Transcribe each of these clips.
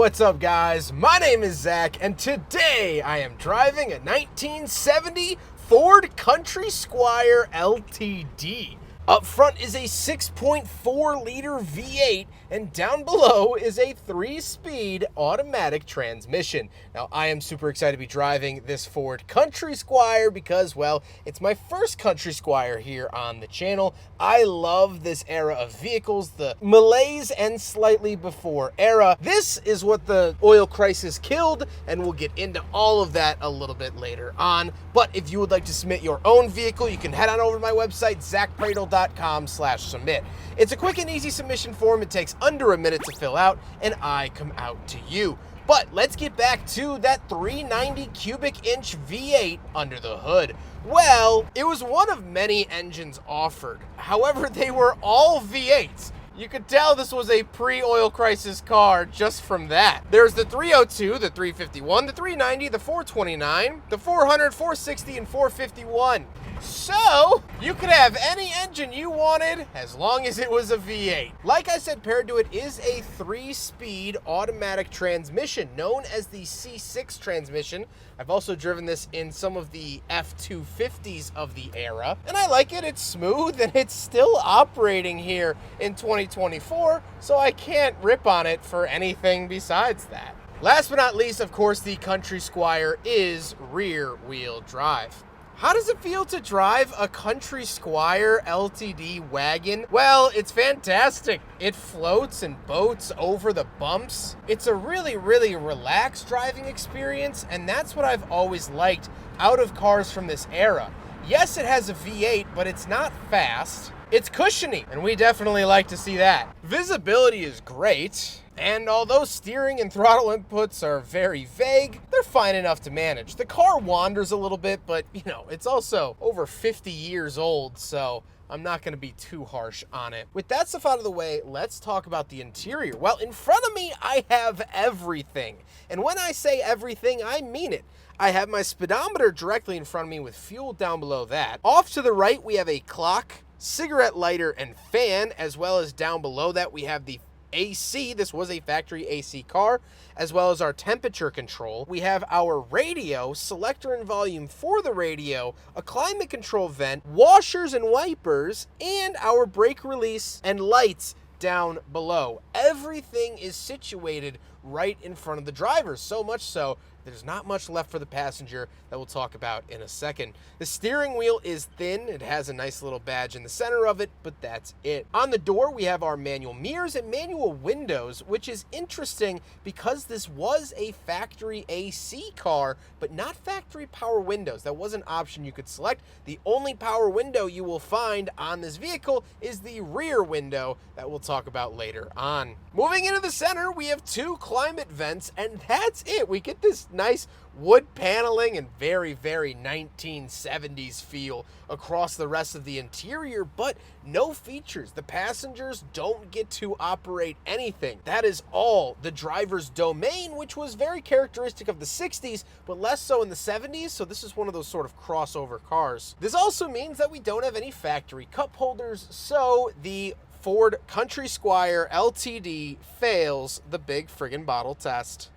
What's up, guys? My name is Zach, and today I am driving a 1970 Ford Country Squire LTD. Up front is a 6.4-liter V8, and down below is a 3-speed automatic transmission. Now, I am super excited to be driving this Ford Country Squire because, well, it's my first Country Squire here on the channel. I love this era of vehicles, the malaise and slightly before era. This is what the oil crisis killed, and we'll get into all of that a little bit later on. But if you would like to submit your own vehicle, you can head on over to my website, zackpradel.com/submit. It's a quick and easy submission form. It takes under a minute to fill out, and I come out to you. But let's get back to that 390 cubic inch V8 under the hood. Well, it was one of many engines offered. However, they were all V8s. You could tell this was a pre-oil crisis car just from that. There's the 302, the 351, the 390, the 429, the 400, 460, and 451. So, you could have any engine you wanted as long as it was a V8. Like I said, paired to it is a 3-speed automatic transmission known as the C6 transmission. I've also driven this in some of the F250s of the era, and I like it. It's smooth, and it's still operating here in 2024, so I can't rip on it for anything besides that. Last but not least, of course, the Country Squire is rear-wheel drive. How does it feel to drive a Country Squire LTD wagon? Well, it's fantastic. It floats and boats over the bumps. It's a really, really relaxed driving experience, and that's what I've always liked out of cars from this era. Yes, it has a V8, but it's not fast. It's cushiony, and we definitely like to see that. Visibility is great, and although steering and throttle inputs are very vague, they're fine enough to manage. The car wanders a little bit, but you know, it's also over 50 years old, so I'm not going to be too harsh on it. With that stuff out of the way, let's talk about the interior. Well, in front of me, I have everything. And when I say everything, I mean it. I have my speedometer directly in front of me with fuel down below that. Off to the right, we have a clock, cigarette lighter, and fan, as well as down below that, we have the AC. This was a factory AC car, as well as our temperature control. We have our radio, selector and volume for the radio, a climate control vent, washers and wipers, and our brake release and lights down below. Everything is situated right in front of the driver, so much so there's not much left for the passenger that we'll talk about in a second. The steering wheel is thin. It has a nice little badge in the center of it, but that's it. On the door, we have our manual mirrors and manual windows, which is interesting because this was a factory AC car, but not factory power windows. That was an option you could select. The only power window you will find on this vehicle is the rear window that we'll talk about later on. Moving into the center, we have 2 climate vents, and that's it. We get this nice wood paneling and very, very 1970s feel across the rest of the interior, but no features. The passengers don't get to operate anything. That is all the driver's domain, which was very characteristic of the 60s, but less so in the 70s, so this is one of those sort of crossover cars. This also means that we don't have any factory cup holders, so the Ford Country Squire LTD fails the big friggin' bottle test.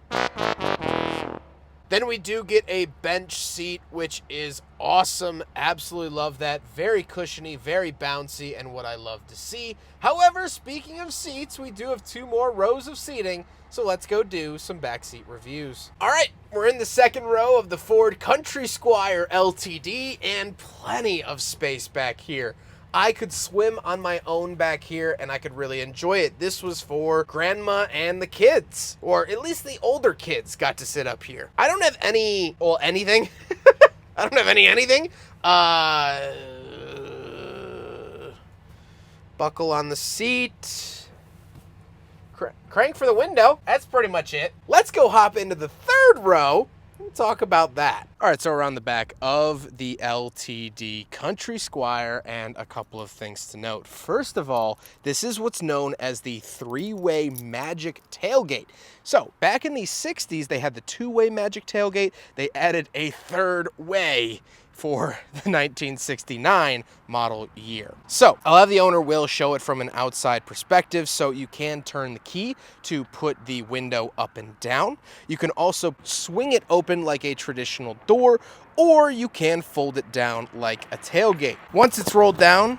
Then we do get a bench seat, which is awesome. Absolutely love that. Very cushiony, very bouncy, and what I love to see. However, speaking of seats, we do have 2 more rows of seating, so let's go do some backseat reviews. All right, we're in the second row of the Ford Country Squire LTD, and plenty of space back here. I could swim on my own back here, and I could really enjoy it. This was for grandma and the kids, or at least the older kids got to sit up here. I don't have any, well, anything. I don't have anything. Buckle on the seat. Crank for the window. That's pretty much it. Let's go hop into the third row. We'll talk about that. All right, so we're on the back of the LTD Country Squire, and a couple of things to note. First of all, this is what's known as the 3-way magic tailgate. So back in the 60s, they had the 2-way magic tailgate. They added a 3rd way for the 1969 model year. So I'll have the owner Will show it from an outside perspective, so you can turn the key to put the window up and down. You can also swing it open like a traditional door, or you can fold it down like a tailgate. Once it's rolled down,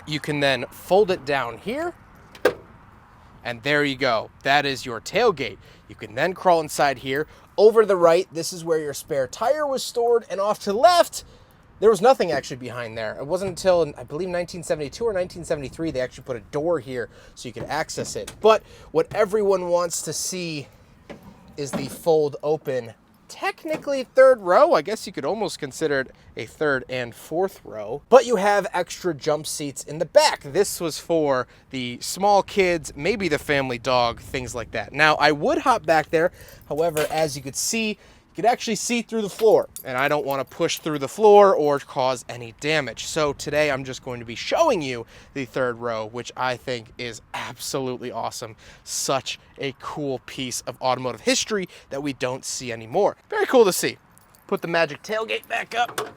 you can then fold it down here, and there you go. That is your tailgate. You can then crawl inside here. Over to the right, this is where your spare tire was stored, and off to the left, there was nothing actually behind there. It wasn't until, I believe, 1972 or 1973, they actually put a door here so you could access it. But what everyone wants to see is the fold open, technically third row. I guess you could almost consider it a third and fourth row. But you have extra jump seats in the back. This was for the small kids, maybe the family dog, things like that. Now, I would hop back there. However, as you could see, you could actually see through the floor, and I don't want to push through the floor or cause any damage. So today I'm just going to be showing you the third row, which I think is absolutely awesome. Such a cool piece of automotive history that we don't see anymore. Very cool to see. Put the magic tailgate back up.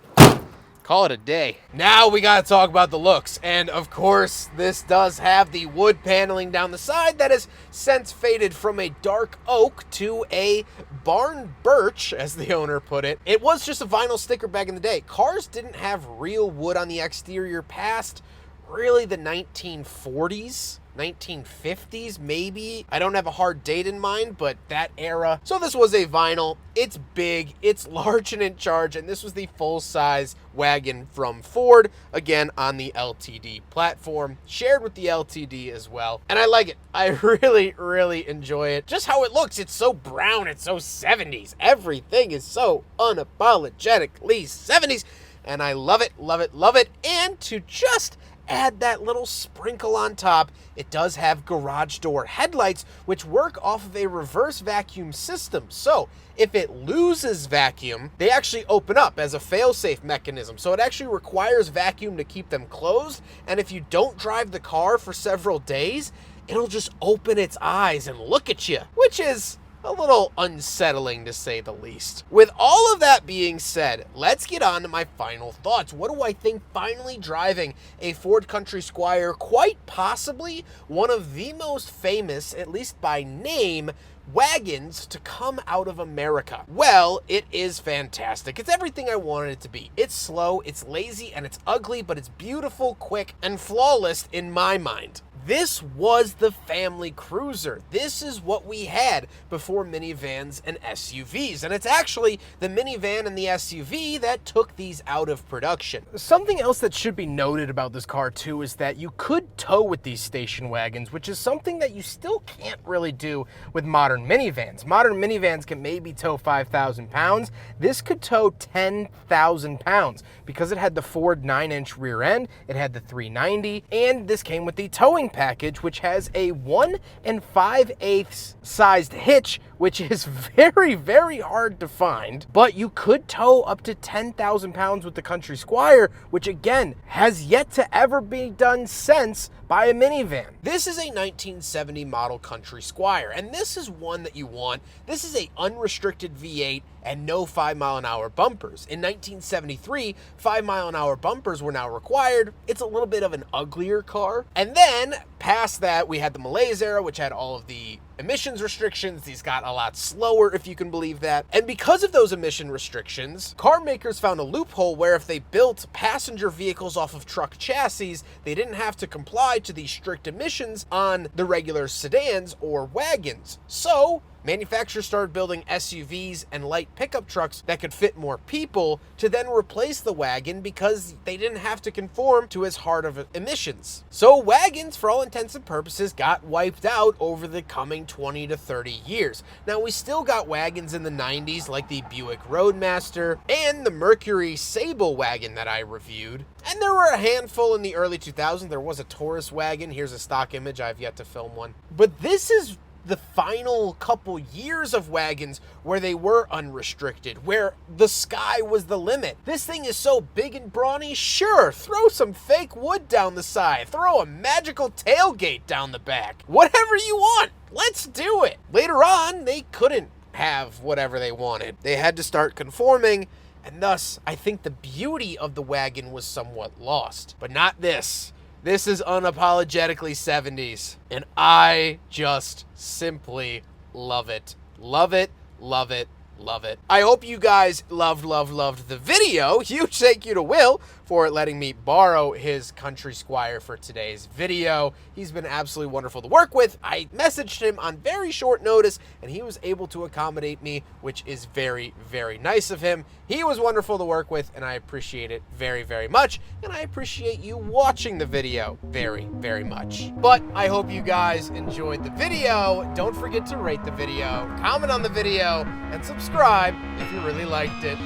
Call it a day. Now we gotta talk about the looks. And of course, this does have the wood paneling down the side that has since faded from a dark oak to a barn birch, as the owner put it. It was just a vinyl sticker back in the day. Cars didn't have real wood on the exterior past really the 1940s. 1950s, maybe. I don't have a hard date in mind, but that era. So this was a vinyl. It's big, it's large and in charge, and this was the full-size wagon from Ford, again on the LTD platform, shared with the LTD as well. And I like it. I really, really enjoy it. Just how it looks. It's so brown, it's so 70s. Everything is so unapologetically 70s, and I love it, love it, love it. And to just add that little sprinkle on top, it does have garage door headlights, which work off of a reverse vacuum system. So if it loses vacuum, they actually open up as a fail-safe mechanism. So it actually requires vacuum to keep them closed. And if you don't drive the car for several days, it'll just open its eyes and look at you, which is a little unsettling to say the least. With all of that being said, let's get on to my final thoughts. What do I think finally driving a Ford Country Squire, quite possibly one of the most famous, at least by name, wagons to come out of America? Well, it is fantastic. It's everything I wanted it to be. It's slow, it's lazy, and it's ugly, but it's beautiful, quick, and flawless in my mind. This was the family cruiser. This is what we had before minivans and SUVs. And it's actually the minivan and the SUV that took these out of production. Something else that should be noted about this car too is that you could tow with these station wagons, which is something that you still can't really do with modern minivans. Modern minivans can maybe tow 5,000 pounds. This could tow 10,000 pounds because it had the Ford 9-inch rear end, it had the 390, and this came with the towing package, which has a 1 5/8 sized hitch, which is very, very hard to find. But you could tow up to 10,000 pounds with the Country Squire, which again has yet to ever be done since by a minivan. This is a 1970 model Country Squire, and this is one that you want. This is a unrestricted V8 and no 5-mile-an-hour bumpers. In 1973, 5-mile-an-hour bumpers were now required. It's a little bit of an uglier car. And then past that, we had the Malaise era, which had all of the emissions restrictions. These got a lot slower, if you can believe that. And because of those emission restrictions, car makers found a loophole where if they built passenger vehicles off of truck chassis, they didn't have to comply to these strict emissions on the regular sedans or wagons. So manufacturers started building SUVs and light pickup trucks that could fit more people to then replace the wagon because they didn't have to conform to as hard of emissions. So wagons, for all intents and purposes, got wiped out over the coming 20 to 30 years. Now, we still got wagons in the 90s like the Buick Roadmaster and the Mercury Sable wagon that I reviewed. And there were a handful in the early 2000s. There was a Taurus wagon. Here's a stock image. I've yet to film one. But this is the final couple years of wagons where they were unrestricted, where the sky was the limit. This thing is so big and brawny, sure, throw some fake wood down the side, throw a magical tailgate down the back, whatever you want, let's do it. Later on, they couldn't have whatever they wanted. They had to start conforming, and thus I think the beauty of the Wagon was somewhat lost. But not this. This is unapologetically 70s, and I just simply love it. Love it, love it, love it. I hope you guys loved the video. Huge thank you to Will for letting me borrow his country Squire for today's video. He's been absolutely wonderful to work with. I messaged him on very short notice, and he was able to accommodate me, which is very, very nice of him. He was wonderful to work with, and I appreciate it very, very much, and I appreciate you watching the video very, very much. But I hope you guys enjoyed the video. Don't forget to rate the video, comment on the video, and subscribe if you really liked it.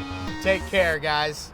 Take care, guys.